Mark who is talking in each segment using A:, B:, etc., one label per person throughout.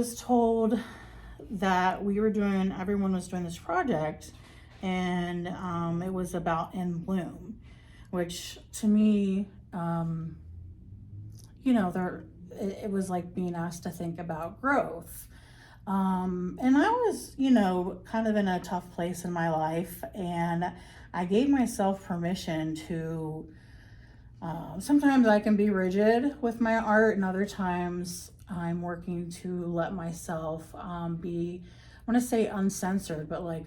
A: was told that everyone was doing this project, and it was about in bloom, which to me, it was like being asked to think about growth. And I was, kind of in a tough place in my life, and I gave myself permission to, sometimes I can be rigid with my art, and other times I'm working to let myself be, I want to say uncensored, but like,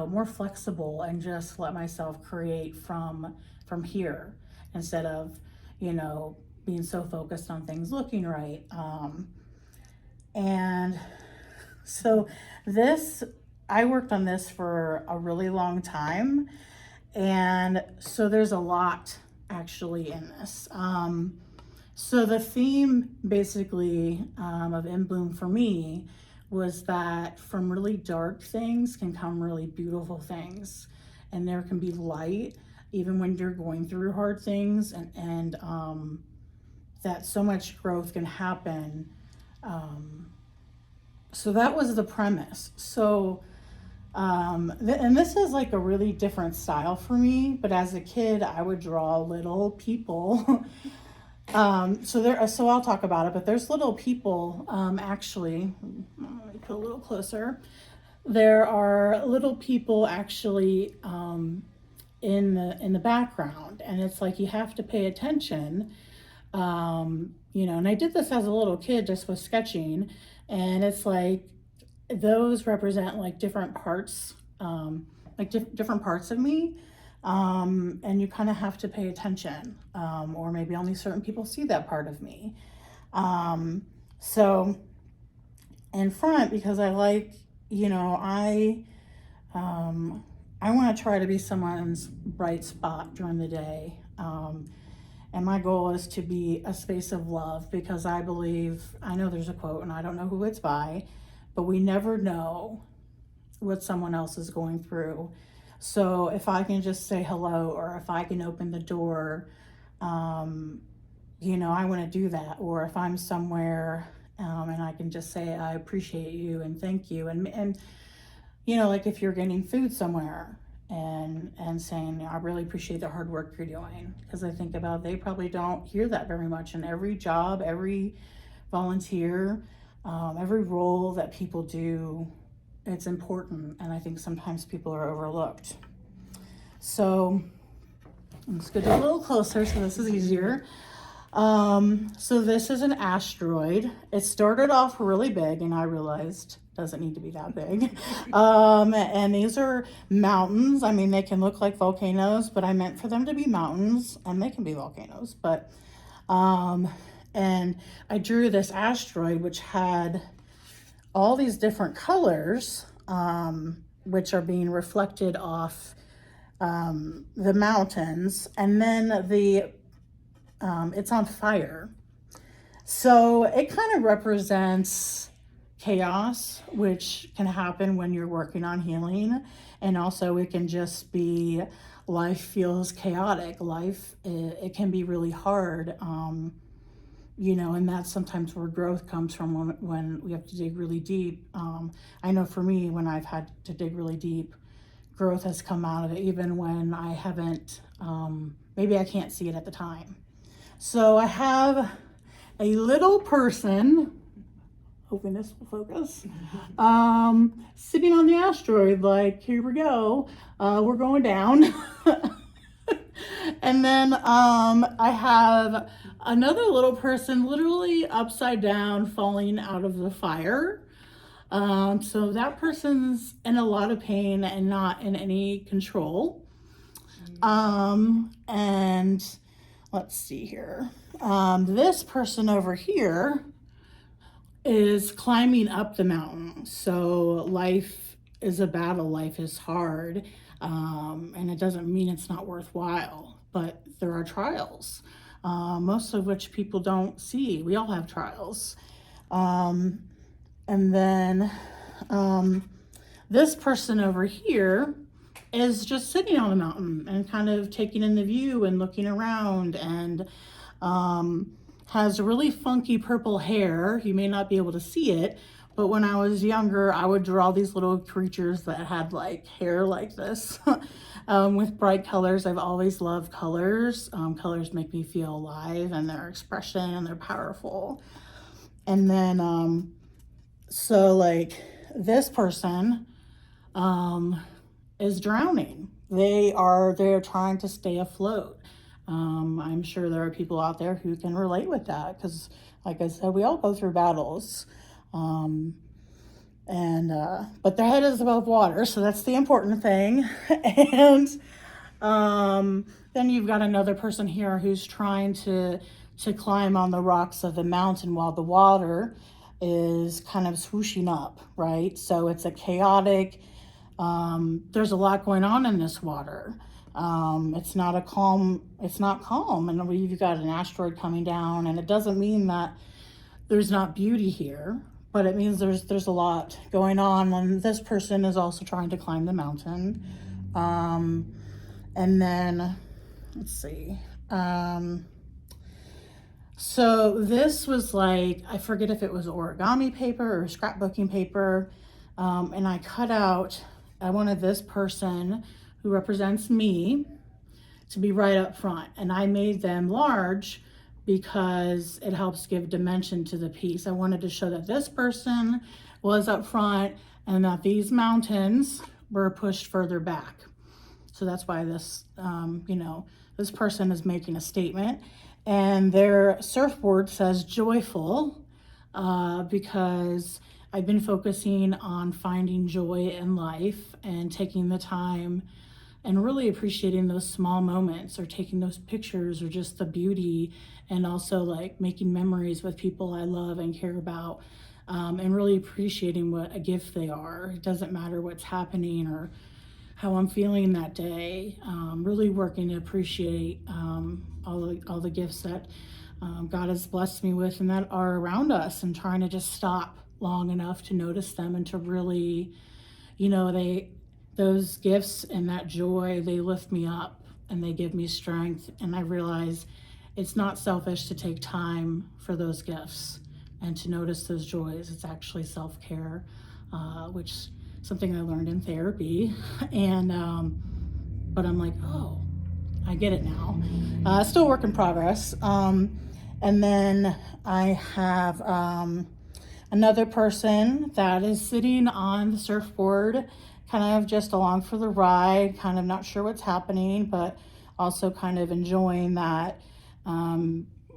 A: more flexible, and just let myself create from here instead of, being so focused on things looking right. And so I worked on this for a really long time. And so there's a lot actually in this. So the theme basically of In Bloom for me was that from really dark things can come really beautiful things. And there can be light even when you're going through hard things, and that so much growth can happen. So that was the premise. So, and this is like a really different style for me, but as a kid, I would draw little people. So I'll talk about it, but there's little people, actually, let me put a little closer. There are little people actually, in the background, and it's like, you have to pay attention. And I did this as a little kid just with sketching, and it's like those represent like different parts, different parts of me, and you kind of have to pay attention, or maybe only certain people see that part of me. So in front, because I like, I want to try to be someone's bright spot during the day. And my goal is to be a space of love, because I know there's a quote, and I don't know who it's by, but we never know what someone else is going through. So if I can just say hello, or if I can open the door, I want to do that. Or if I'm somewhere, and I can just say, I appreciate you and thank you. And like if you're getting food somewhere, and saying, I really appreciate the hard work you're doing, because I think about, they probably don't hear that very much in every job, every volunteer, every role that people do. It's important, and I think sometimes people are overlooked. So let's get a little closer so this is easier. So this is an asteroid. It started off really big, and I realized doesn't need to be that big. And these are mountains. I mean, they can look like volcanoes, but I meant for them to be mountains, and they can be volcanoes. But, and I drew this asteroid, which had all these different colors, which are being reflected off the mountains, and then it's on fire. So it kind of represents chaos, which can happen when you're working on healing. And also it can just be, life feels chaotic. Life, it can be really hard. And that's sometimes where growth comes from, when we have to dig really deep. I know for me, when I've had to dig really deep, growth has come out of it, even when I haven't, maybe I can't see it at the time. So I have a little person, hoping this will focus, sitting on the asteroid, like, here we go, we're going down. And then I have another little person literally upside down, falling out of the fire. So that person's in a lot of pain and not in any control. And let's see here. This person over here is climbing up the mountain. So life is a battle, life is hard, and it doesn't mean it's not worthwhile, but there are trials, most of which people don't see. We all have trials. And then this person over here is just sitting on a mountain and kind of taking in the view and looking around, and has really funky purple hair. You may not be able to see it, but when I was younger, I would draw these little creatures that had like hair like this with bright colors. I've always loved colors. Colors make me feel alive, and their expression, and they're powerful. And then, so like this person is drowning. They're trying to stay afloat. I'm sure there are people out there who can relate with that, because like I said, we all go through battles. But their head is above water, so that's the important thing. And then you've got another person here who's trying to climb on the rocks of the mountain while the water is kind of swooshing up, right? So it's a chaotic, there's a lot going on in this water. It's not calm, and you've got an asteroid coming down, and it doesn't mean that there's not beauty here, but it means there's a lot going on, and this person is also trying to climb the mountain. And then, let's see. So this was like, I forget if it was origami paper or scrapbooking paper, and I wanted this person who represents me to be right up front, and I made them large because it helps give dimension to the piece. I wanted to show that this person was up front and that these mountains were pushed further back. So that's why this, this person is making a statement, and their surfboard says joyful, because I've been focusing on finding joy in life and taking the time and really appreciating those small moments, or taking those pictures, or just the beauty, and also like making memories with people I love and care about, and really appreciating what a gift they are. It doesn't matter what's happening or how I'm feeling that day. Really working to appreciate all the gifts that God has blessed me with and that are around us, and trying to just stop long enough to notice them, and to really, those gifts and that joy, they lift me up and they give me strength. And I realize it's not selfish to take time for those gifts and to notice those joys. It's actually self-care, which is something I learned in therapy. And, but I'm like, oh, I get it now. Still work in progress. And then I have another person that is sitting on the surfboard, kind of just along for the ride, kind of not sure what's happening, but also kind of enjoying that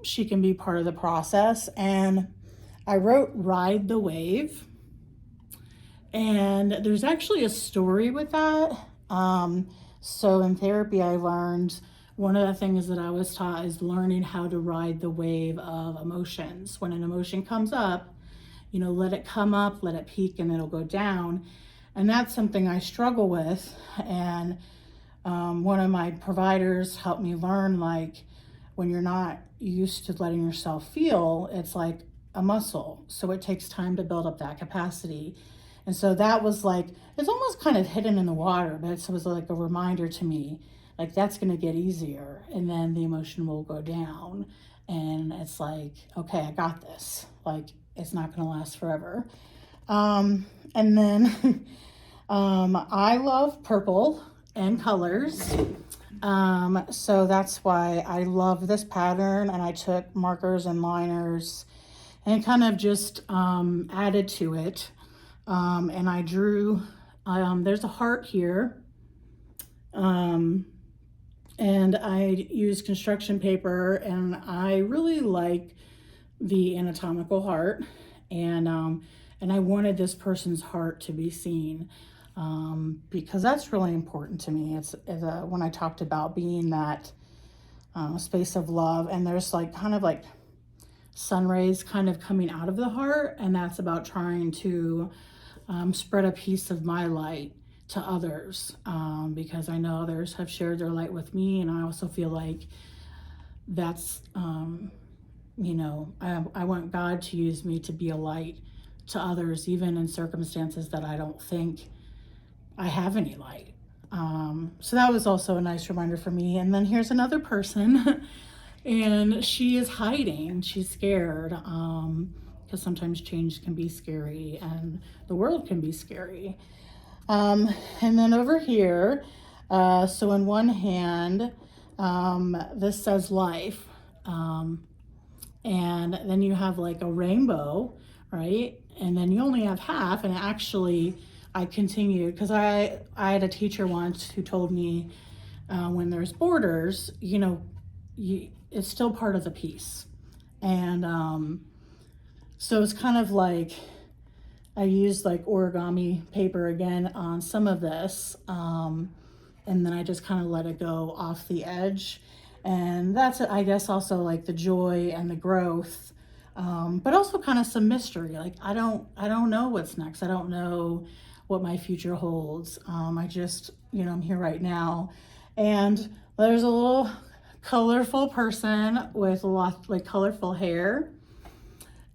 A: she can be part of the process. And I wrote Ride the Wave. And there's actually a story with that. So in therapy, I learned one of the things that I was taught is learning how to ride the wave of emotions. When an emotion comes up, let it come up, let it peak, and it'll go down. And that's something I struggle with. And one of my providers helped me learn, like, when you're not used to letting yourself feel, it's like a muscle. So it takes time to build up that capacity. And so that was like, it's almost kind of hidden in the water, but it was like a reminder to me, like, that's going to get easier. And then the emotion will go down. And it's like, okay, I got this. Like, it's not going to last forever. And then I love purple and colors. So that's why I love this pattern, and I took markers and liners and kind of just added to it. And I drew, there's a heart here. And I used construction paper, and I really like the anatomical heart. And I wanted this person's heart to be seen, because that's really important to me. It's when I talked about being that space of love, and there's like kind of like sun rays kind of coming out of the heart, and that's about trying to spread a piece of my light to others, because I know others have shared their light with me, and I also feel like that's I want God to use me to be a light to others, even in circumstances that I don't think I have any light. So that was also a nice reminder for me. And then here's another person And she is hiding. She's scared, because sometimes change can be scary and the world can be scary. And then over here, so in one hand, this says life. And then you have like a rainbow, right? And then you only have half. And actually, I continued because I had a teacher once who told me, when there's borders, it's still part of the piece. And so it's kind of like I used like origami paper again on some of this, and then I just kind of let it go off the edge. And that's, I guess, also like the joy and the growth, but also kind of some mystery. Like I don't know what's next. I don't know what my future holds. I just, I'm here right now. And there's a little colorful person with a lot like colorful hair.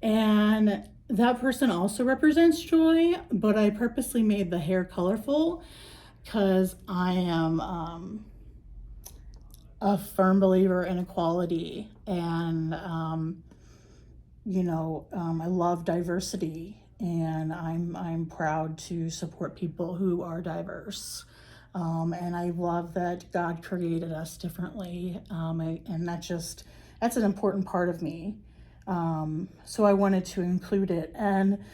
A: And that person also represents joy, but I purposely made the hair colorful because I am a firm believer in equality, and I love diversity, and I'm proud to support people who are diverse. And I love that God created us differently, and that's an important part of me. So I wanted to include it. And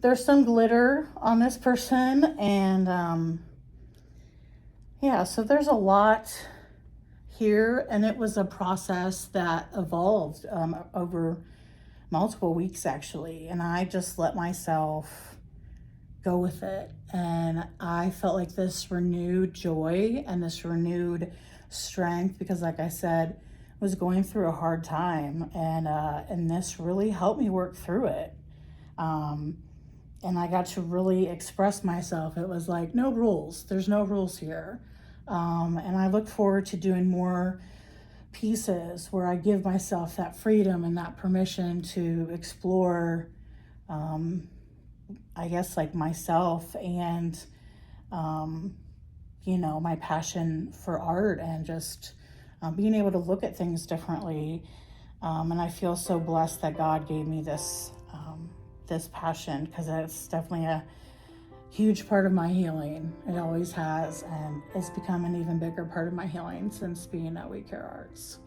A: there's some glitter on this person, and so there's a lot here, and it was a process that evolved over multiple weeks actually, and I just let myself go with it, and I felt like this renewed joy and this renewed strength because, like I said, I was going through a hard time, and this really helped me work through it. And I got to really express myself. It was like, no rules. There's no rules here. And I look forward to doing more pieces where I give myself that freedom and that permission to explore, I guess, like myself and, my passion for art and just being able to look at things differently. And I feel so blessed that God gave me this passion, because it's definitely a huge part of my healing. It always has, and it's become an even bigger part of my healing since being at We Care Arts.